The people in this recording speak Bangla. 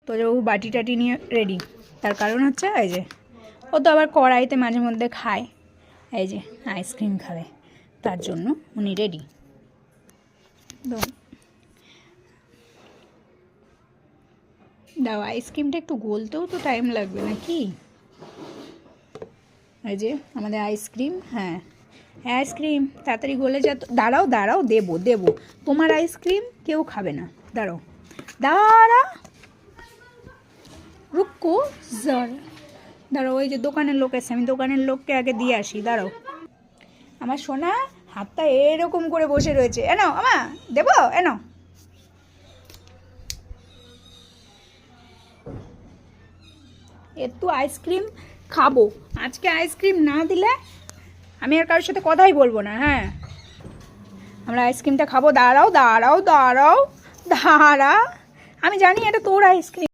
তো ও বাটি টাটি নিয়ে রেডি। তার কারণ হচ্ছে এই যে ও তো আবার কড়াইতে মাঝে মধ্যে খায়, এই যে আইসক্রিম খাবে, তার জন্য উনি রেডি। তো দাও, আইসক্রিমটা একটু গলতেও তো টাইম লাগবে নাকি। এই যে আমাদের আইসক্রিম, হ্যাঁ আইসক্রিম তাড়াতাড়ি গলে যা। দাঁড়াও দাঁড়াও, দেবো দেবো, তোমার আইসক্রিম কেউ খাবে না, দাঁড়াও দাঁড়া, রুকো জরা, দাঁড়াও। ওই যে দোকানের লোক এসে, আমি দোকানের লোককে আগে দিয়ে আসি, দাঁড়াও। আমার সোনা হাতটা এরকম করে বসে রয়েছে, এনো আমা দেবো, এনো। একটু আইসক্রিম খাবো, আজকে আইসক্রিম না দিলে আমি আর কারোর সাথে কথাই বলবো না। হ্যাঁ, আমরা আইসক্রিমটা খাবো। দাঁড়াও দাঁড়াও দাঁড়াও দাঁড়া, আমি জানি এটা তোর আইসক্রিম।